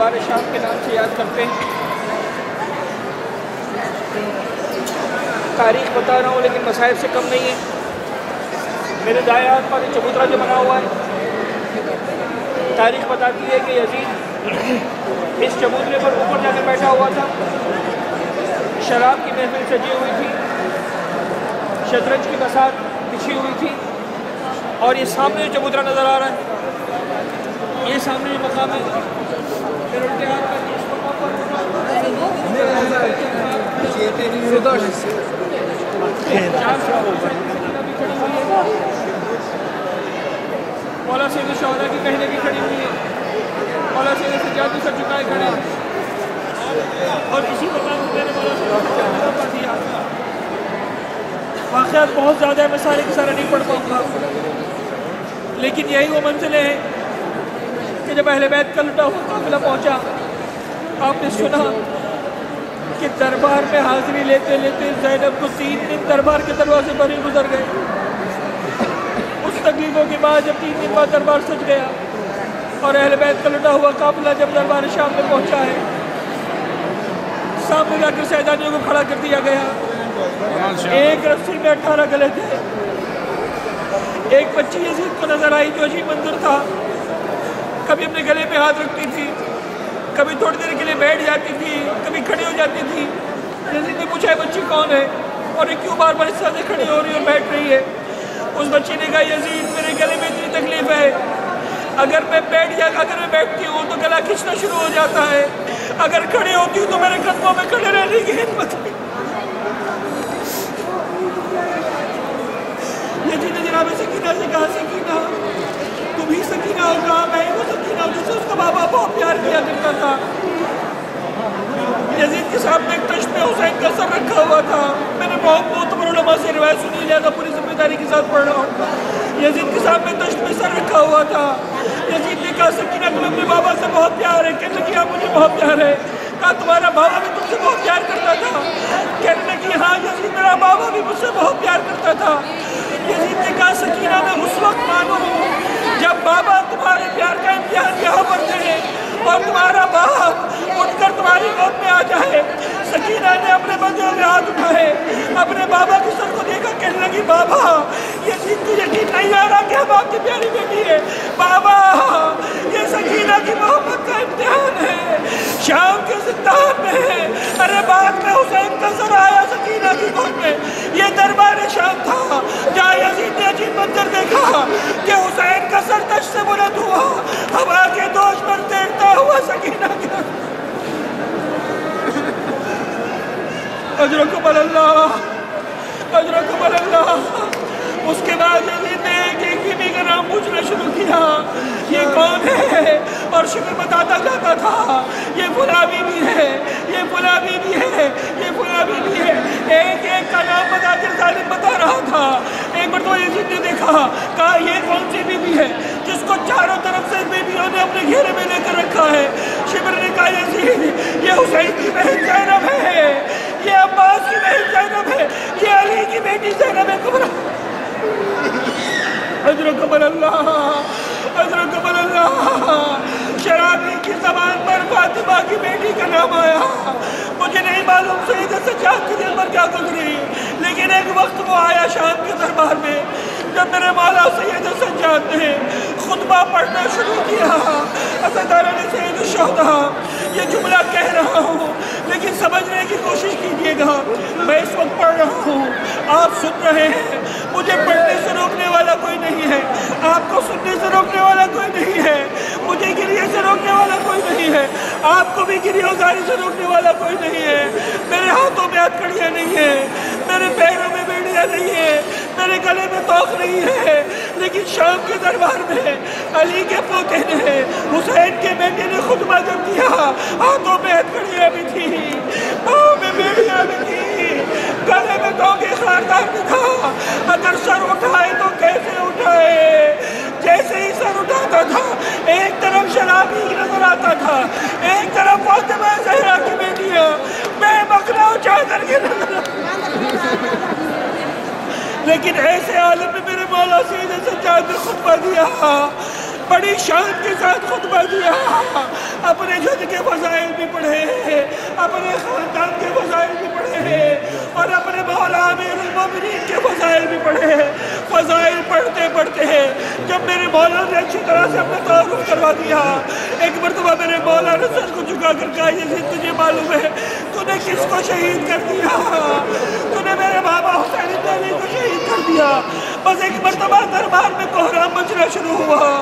دربار شام کے نام سے یاد کرتے ہیں۔ تاریخ بتا رہا ہوں لیکن مصائب سے کم نہیں ہے۔ میرے دائیں ہاتھ پر چبوترا جو بنا ہوا ہے، تاریخ بتاتی ہے کہ یزید اس چبوترے پر اوپر جا کے بیٹھا ہوا تھا، شراب کی محفل سجی ہوئی تھی، شطرنج کی بساط بچھی ہوئی تھی، اور یہ سامنے جو چبوترا نظر آ رہا ہے، یہ سامنے جو مقام ہے، پھر الٹے ہاتھ پر اس مقام پر مولا سید الشہداء کی کہنے کی کھڑی ہوئی ہے، مولا سید سجاد سر جھکائے کھڑے ہیں، اور اسی مقام پر میرے مولا سید پر دیا۔ واقعات بہت زیادہ ہے، میں سارے کے سارے نہیں پڑھ پاؤں گا، لیکن یہی وہ منزلیں ہیں کہ جب اہل بیت کا لٹا ہوا قافلہ پہنچا، آپ نے سنا کہ دربار میں حاضری لیتے لیتے زینب کو 3 دن دربار کے دروازے پر ہی گزر گئے۔ اس تکلیفوں کے بعد جب 3 دن بعد دربار سج گیا اور اہل بیت کا لٹا ہوا قافلہ جب دربار شام میں پہنچا ہے، سامنے جا کر سیدانیوں کو کھڑا کر دیا گیا۔ ایک رسی میں 18 گلے تھے، ایک بچی یزید کو نظر آئی جو عجیب منظر تھا، کبھی اپنے گلے پہ ہاتھ رکھتی تھی، کبھی تھوڑی دیر کے لیے بیٹھ جاتی تھی، کبھی کھڑی ہو جاتی تھی۔ یزید نے پوچھا ہے بچی کون ہے اور یہ کیوں بار بار اس طرح سے کھڑی ہو رہی ہے اور بیٹھ رہی ہے؟ اس بچی نے کہا یزید میرے گلے میں اتنی تکلیف ہے، اگر میں بیٹھتی ہوں تو گلا کھچنا شروع ہو جاتا ہے، اگر کھڑی ہوتی ہوں تو میرے قدموں میں کھڑے رہنے کی ہمت نہیں۔ یزید نے جناب سکینہ سے کہا سکینہ تم ہی سکینہ ہوگا، میں ہی وہ سکینہ ہوں جس سے اس کا بابا بہت پیار کیا کرتا تھا۔ یزید کے سامنے ایک تشت میں حسین کا سر رکھا ہوا تھا، میں نے بہت علماء سے روایت سنی، لہذا پوری ذمہ داری کے ساتھ پڑھ رہا ہوں۔ یزید کے سامنے تشت میں سر رکھا ہوا تھا، یزید نے کہا سکینہ تمہیں اپنے بابا سے بہت پیار ہے؟ کہنے لگی ہاں مجھے بہت پیار ہے۔ کہا تمہارا بابا بھی تم سے بہت پیار کرتا تھا؟ کہنے لگی ہاں یزید میرا بابا بھی مجھ سے بہت پیار کرتا تھا۔ یزید نے کہا سکینہ میں اس وقت مانوں جب بابا تمہارے پیار کا امتحان یہاں پر دے اور تمہارا باپ اٹھ کر تمہاری گود میں آ جائے۔ سکینہ نے اپنے بدن میں ہاتھ اٹھائے، اپنے بابا کے سر کو دیکھا، کہنے لگی بابا یزید کو یقین نہیں آ رہا کہ ہم آپ کی پیاری بیٹی ہے، بابا یہ سکینہ کی محبت کا امتحان ہے، شام کے زندان میں۔ ارے بعد میں حسین کا سر آیا سکینہ کی گود میں، یہ دربار شام تھا جہاں یزید نے عجیب منظر دیکھا کہ حسین کا سر تشت سے بلند ہوا، ہوا کے دوش پر تیرتا ہوا سکینہ کا۔ اجرکم اللہ، اجرکم اللہ۔ اس کے بعد یزید نے ایک بیوی کا نام پوچھنا شروع کیا، یہ کون ہے؟ اور شکر بتاتا جاتا تھا، یہ فلاں بیوی ہے، یہ فلاں بیوی ہے، یہ فلاں بیوی ہے۔ ایک ایک کا نام بتا کر ظالم بتا رہا تھا۔ ایک مرتبہ یزید نے دیکھا، کہا یہ کون سی بیوی ہے جس کو چاروں طرف سے بیویوں نے اپنے گھیرے میں لے کر رکھا ہے؟ شبر نے کہا یزید یہ حسین کی بہن زینب ہے، یہ عباس کی بہن زینب ہے، یہ علی کی بیٹی زینب کبریٰ۔ اجرکم اللہ، اجرکم اللہ۔ شرابی کی زبان پر فاطمہ کی بیٹی کا نام آیا، مجھے نہیں معلوم سید سجاد کی دل پر کیا گزری، لیکن ایک وقت وہ آیا شام کے دربار میں جب میرے مولا سید سجاد نے خطبہ پڑھنا شروع کیا۔ عزاداران سید الشہداء یہ جملہ کہہ رہا ہوں لیکن سمجھنے کی کوشش کیجیے گا، میں اس وقت پڑھ رہا ہوں، آپ سن رہے ہیں، مجھے پڑھنے سے روکنے والا کوئی نہیں ہے، آپ کو سننے سے روکنے والا کوئی نہیں ہے، مجھے گریے سے روکنے والا کوئی نہیں ہے، آپ کو بھی گریہ وزاری سے روکنے والا کوئی نہیں ہے۔ میرے ہاتھوں میں ہتھکڑیاں نہیں ہیں، میرے پیروں میں بیڑیاں نہیں ہیں، میرے گلے میں توق نہیں ہے، لیکن شام کے دربار میں علی کے پوتے نے، حسین کے بیٹے نے خطبہ جب دیا، ہاتھوں میں ہتھکڑیاں بھی تھیں، پاؤں میں بیڑیاں بھی تھیں، گلے میں توقے خاردار بھی تھا۔ اگر سر اٹھائے تو کیسے اٹھائے؟ جیسے ہی سر اٹھاتا تھا ایک طرف شرابی نظر آتا تھا، ایک طرف فاطمہ زہرا کی بیٹیاں بے مکنا چادر کے نظر آتا، لیکن ایسے عالم میں میرے مولا سید سجاد نے خطبہ دیا، بڑی شان کے ساتھ خطبہ دیا، اپنے جد کے فضائل بھی پڑھے، اپنے خاندان کے فضائل بھی پڑھے، اور اپنے مولا امیر المومنین کے فضائل بھی پڑھے۔ فضائل پڑھتے پڑھتے جب میرے مولا نے اچھی طرح سے اپنا تعارف کروا دیا، ایک مرتبہ میرے مولا نے سر کو جھکا کر کہا، یزید تجھے معلوم ہے تو نے کس کو شہید کر دیا؟ تو نے میرے بابا حسین بن علی کو شہید کر دیا۔ بس ایک مرتبہ دربار میں کوہرام مچنا شروع ہوا،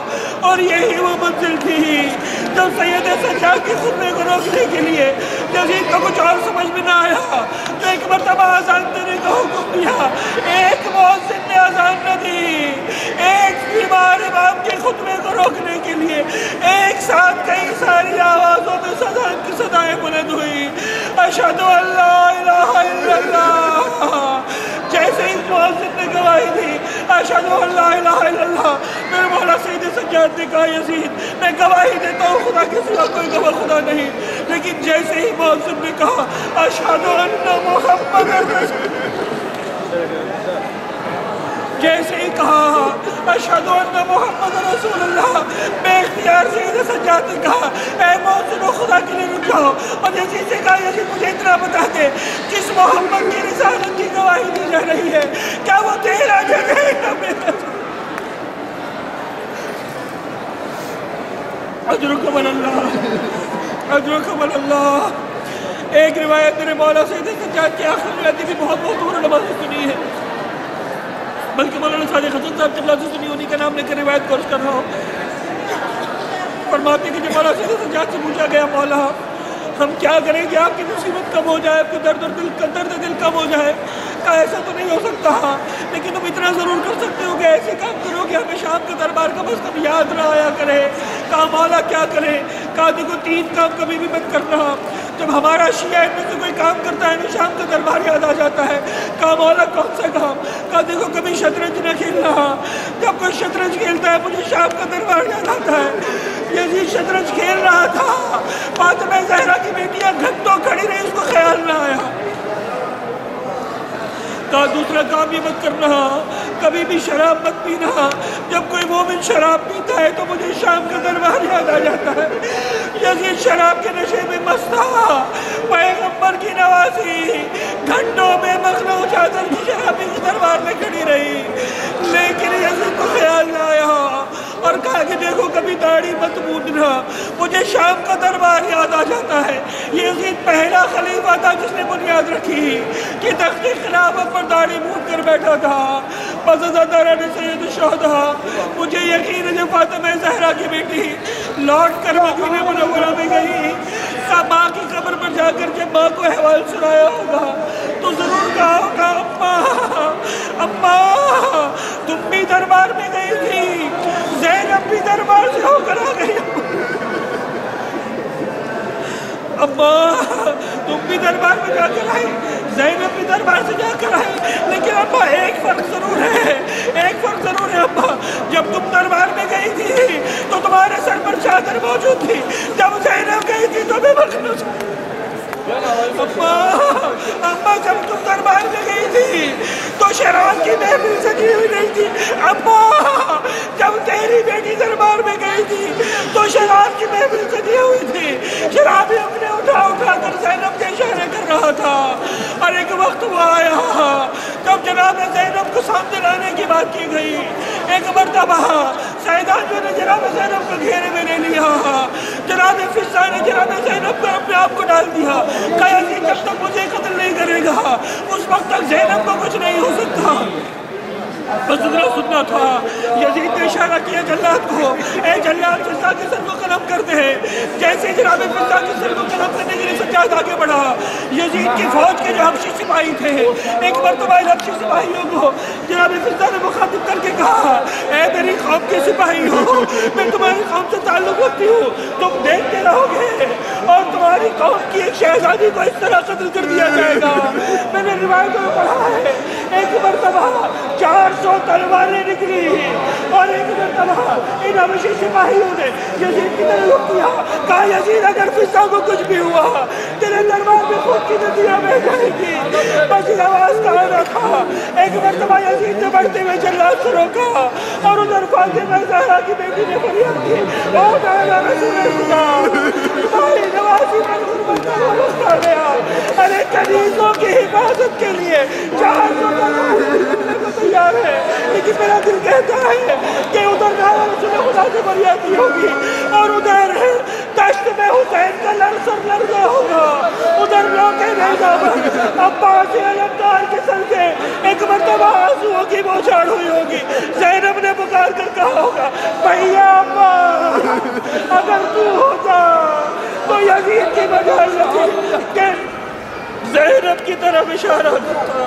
اور یہی وہ منزل تھی جب سید سجاد کے خطبے کو روکنے کے لیے یزید کو کچھ اور سمجھ میں نہ آیا تو ایک مرتبہ اذان دینے کا حکم دیا۔ ایک مؤذن نے اذان نہ دی، ایک بیمار امام کے خطبے کو روکنے کے لیے ایک ساتھ کئی ساری آوازوں میں اذان کی صدائیں بلند ہوئی، اشہد ان لا الہ الا اللہ۔ جیسے ہی مؤذن نے گواہی دی، اشہد ان لا الہ الا اللہ، میرے مولا سید سجاد نے کہا، یزید میں گواہی دیتا ہوں خدا کے سوا کوئی گواہ خدا نہیں، لیکن جیسے ہی مؤذن نے کہا اشہد ان محمد رسول اللہ، جیسے ہی کہا اشہد ان محمد رسول اللہ، بے اختیار سید سجاد نے کہا، اے مؤذن خدا کے لیے رک جاؤ، اور یزید سے کہا، یزید مجھے اتنا بتا دے کس محمد کی رسالت کی گواہی دی جا رہی ہے، کیا وہ تیرا جگہ ہے یا میرا؟ اجرکم اللہ، اجرکم اللہ۔ ایک روایت میرے مولا سید سجاد کی آخر روایتی بھی بہت عمر نماز سنی ہے، بلکہ مولانا صادق حسن صاحب چلا سے سنی، انہی کا نام لے کر روایت کو عرض کر رہا ہوں۔ فرماتے کہ جب مولا سید سجاد سے پوچھا گیا، مولا ہم کیا کریں کہ آپ کی مصیبت کم ہو جائے، آپ کے درد دل کم ہو جائے؟ کہا ایسا تو نہیں ہو سکتا، لیکن تم اتنا ضرور کر سکتے ہو کہ ایسے کام کرو کہ ہمیں شام کے دربار کا بس کم یاد نہ آیا کرے۔ کہا مولا کیا کریں؟ کہا دیکھو 3 کام کبھی بھی مت کرنا، جب ہمارا شیعہ ان میں سے کوئی کام کرتا ہے ہمیں شام کا دربار یاد آ جاتا ہے۔ کہا مولا کون سا کام؟ کہا دیکھو کبھی شطرنج نہ کھیلنا، جب کوئی شطرنج کھیلتا ہے مجھے شام کا دربار یاد آتا ہے۔ یزید شطرنج کھیل رہا تھا، فاطمہ زہرا کی بیٹیاں گھنٹوں کھڑی رہی، اس کو خیال نہ آیا۔ کہا دوسرا کام یہ مت کرنا، کبھی بھی شراب مت پینا، جب کوئی مومن شراب پیتا ہے تو مجھے شام کا دربار یاد آ جاتا ہے۔ یزید شراب کے نشے میں مست تھا، پیغمبر کی نوازی گھنٹوں میں مخلوع چادر کی شرابی کے دربار میں کھڑی رہی، لیکن یزید کو خیال نہ آیا، اور کہا کہ دیکھو کبھی داڑھی مت مونڈنا، مجھے شام کا دربار یاد آ جاتا ہے۔ یزید پہلا خلیفہ تھا جس نے بنیاد رکھی کہ تخت خلافت پر داڑھی مونڈ کر بیٹھا تھا۔ بزدہ سید الشہداء، مجھے یقین ہے جب فاطمہ زہرا کی بیٹی لوٹ کر مدینہ منورہ میں گئی، ماں کی قبر پر جا کر جب ماں کو احوال سنایا ہوگا تو ضرور کہا ہوگا اماں تم بھی دربار میں گئی تھی، زینب بھی دربار سے ہو کر آ گئی، اماں تم بھی دربار میں جا کر آئی، زینب بھی دربار سے جا کر آئی، لیکن اماں ایک فرق ضرور ہے، ایک فرق ضرور ہے اماں، جب تم دربار میں گئی تھی تو تمہارے سر پر چادر موجود تھی، جب زینب گئی تھی تو بھی مخلوع اماں جب تم دربار میں گئی تھی تو شراب کی محفل سجی ہوئی نہیں تھی، اماں جب تیری بیٹی دربار میں گئی تھی تو شراب کی محفل سجی ہوئی تھی، شرابی اپنے اٹھا کر زینب کے اشارے کر رہا تھا، اور ایک وقت وہ آیا جب جناب زینب کو سامنے لانے کی بات کی گئی، ایک مرتبہ سیدان جو نے جناب زینب کو گھیرے میں لے لیا، جناب فضہ نے جناب زینب کو اپنے آپ کو ڈال دیا، کہا یزید جب تک مجھے قتل نہیں کرے گا اس وقت تک زینب کو کچھ نہیں ہو سکتا۔ بس اتنا سننا تھا، یزید نے اشارہ کیا جلاد کو، اے جلاد فضہ کے سر کو قلم کر دے، جیسے جناب فضہ کے سر کو قلم کرنے کے لیے سجاد آگے بڑھا، یزید کی فوج کے جو حبشی سپاہی تھے ایک مرتبہ حبشی سپاہیوں کو جناب فضہ نے مخاطب کر کے کہا، اے میری قوم کے سپاہی ہو، میں تمہاری قوم سے تعلق رکھتی ہوں، تم دیکھتے رہو گے اور تمہاری قوم کی ایک شہزادی کو اس طرح قتل کر دیا جائے گا۔ میں نے روایتوں میں پڑھا ہے ایک مرتبہ 4 100 تلواریں نکلی اور ایک مرتبہ ان حبشی سپاہیوں نے یزید کی طرف رخ کیا، کہا یزید اگر فضا کو کچھ بھی ہوا تیرے دربار میں خود کی ندیاں بہہ جائے گی، بس یہ آواز کہاں نہ تھا۔ ایک مرتبہ یزید نے بڑھتے ہوئے جلاد کو روکا اور ادھر فاطمہ زہرا کی بیٹی نے فریاد کی، او مولا رسول خدا تمہاری نوازی پر غربت کا روز کر گیا، ارے کنیزوں کی حفاظت کے لیے 400 کرنے کو تیار ہے، لیکن میرا دل کہتا ہے کہ ادھر نالا رسول خدا سے فریادی ہوگی اور ادھر دشت میں حسین کا لرزر لرزا ہوگا، ادھر روکے نہیں دامن عباس علمدار کے سر سے ایک مرتبہ آنسوؤں کی بوچھاڑ ہوئی ہوگی۔ زینب نے پکار کر کہا ہوگا بھیا عباس اگر تو ہوتا تو یزید کی بجائے کہ زینب کی طرف اشارہ کرتا۔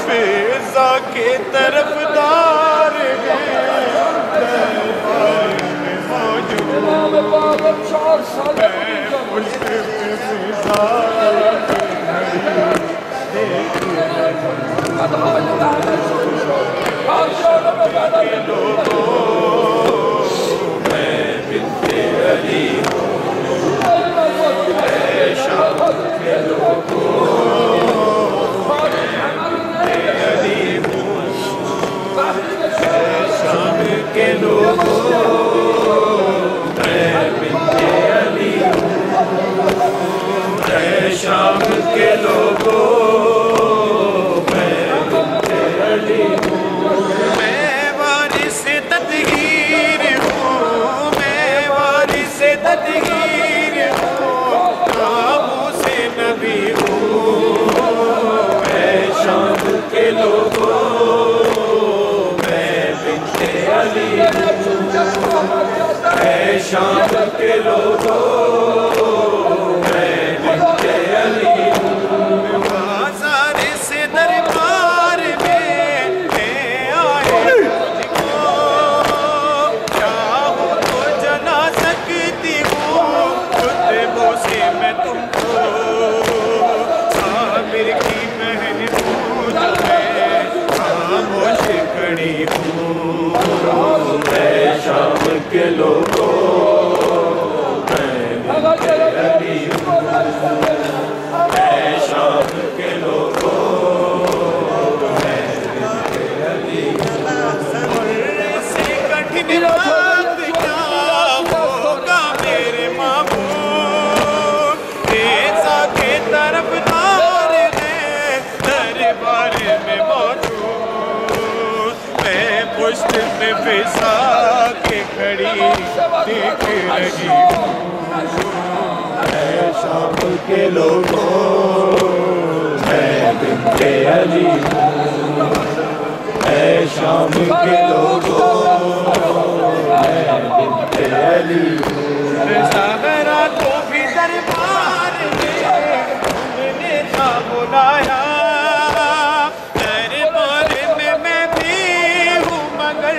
فضا کے طرف دار شام کے لوگوں میں وارث تطہیر ہوں، میں وارث تطہیر ہوں، ناموں سے نبی ہوں، اے شام کے لوگوں میں بنت علی ہوں، اے شام کے لوگوں کے لوگوں میں بنت علی ہوں، اے شام کے لوگوں میں بنت علی ہوں۔ سے کٹھن وقت کیا ہوگا میرے معمول، ریزہ کے طرف دار ہے دربار میں موجود، میں پشت میں فضا کھڑی دیکھ رہی ہوں، اے شام کے لوگوں میں بنت علی ہوں، اے شام کے لوگوں میں بنت علی ہوں۔ زہرا کو بھی دربار میں ہم نے تھا بلایا، دربار میں میں بھی ہوں مگر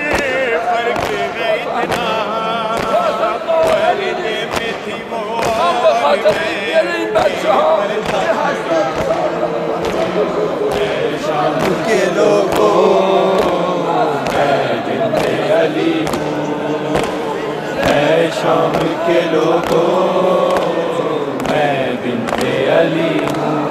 فرق ہے اتنا، پردے میں تھی وہ اور میں شام کے لوگوں میں بنت علی ہوں، اے شام کے لوگوں میں بنت علی ہوں۔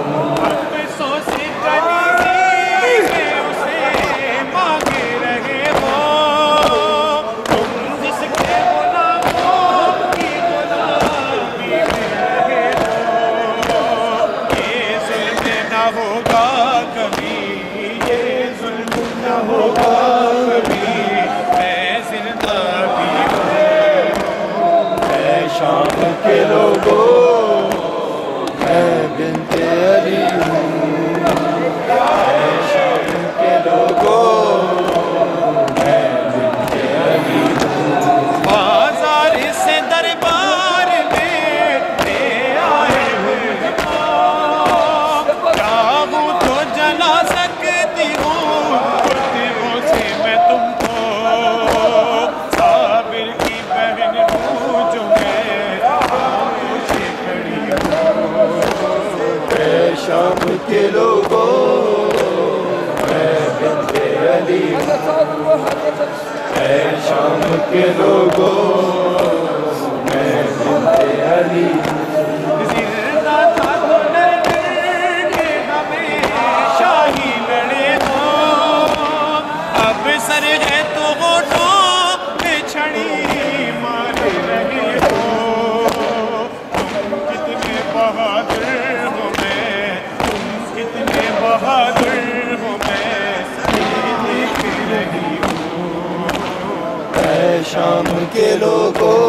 شام کے لوگوں میں بنت علی ہوں، اے شام کے لوگوں میں بنت علی ہوں۔ بازار سے دربار میں لے آئے ہوئے چاہوں تو جلا سکتی ہوں، خطبوں سے میں تم کو صابر کی بہن لوگوں میں بنت علی زندہ تھا تو ڈر کے ہمیشہ ہی لڑے ہو، اب سر ہے تو ہونٹوں پہ چھڑی مار رہے ہو، تم کتنے بہادر ہو میں، تم کتنے بہادر ہو میں دیکھ رہی ہوں۔ اے شام کے لوگوں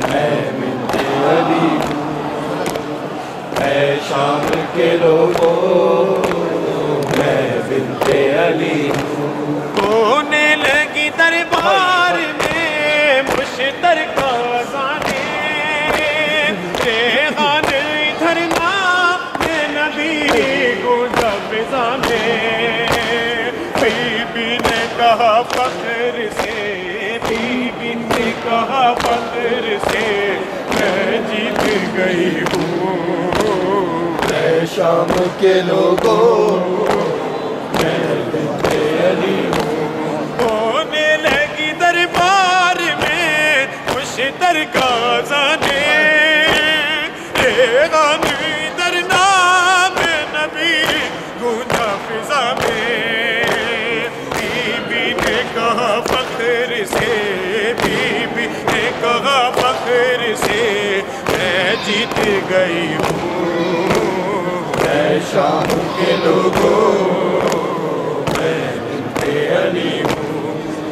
میں بنت علی اے شام کے لوگوں میں بنت علی ہونے لگی دربار میں مشتر کا اذانے، ریحان ادھر نام نبی گونجا فضا میں، بی بی نے کہا فخر سے، بی بی نے کہا فخر سے میں جیت گئی ہوں۔ اے شام کے لوگوں میں بنت علی ہونے لگی دربار میں مشتر کا اذانے، ریحان ادھر نام نبی گونجا فضا میں، بی بی نے کہا فخر سے، بی بی نے کہا فخر سے میں جیت گئی ہوں۔ اے شام کے لوگوں میں بنت علی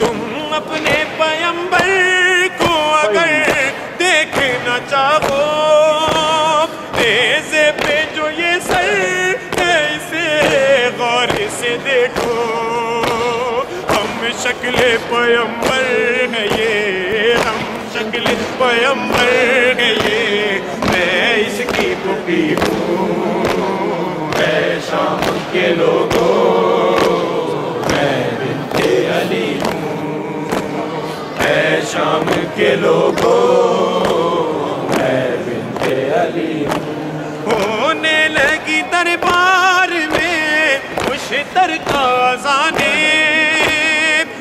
تم اپنے پیمبر کو اگر دیکھنا چاہو، نیزے پہ جو یہ سر ہے اسے غور سے دیکھو، ہم شکل پیمبر ہے یہ، ہم شکل پیمبر ہے یہ، میں اس کی پھوپھی ہوں۔ اے شام کے لوگوں میں بنت علی اے شام کے لوگوں میں بنت علی ہونے لگی دربار میں مشتر کا اذانے،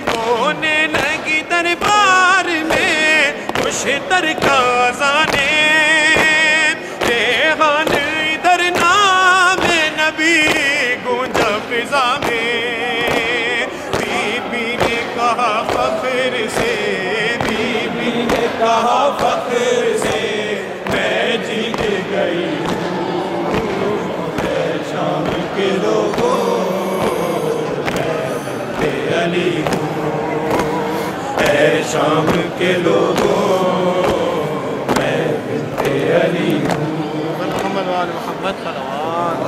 ہونے لگی دربار میں مشتر کا اذانے، ریحان ادھر نام نبی گونجا فضا میں، بی بی نے کہا فخر سے، بی بی نے کہا فخر سے میں جیت گئی ہوں۔ اے شام کے لوگوں میں بنت علی اے شام کے لوگوں میں بنت علی محمد وآل محمد صلوات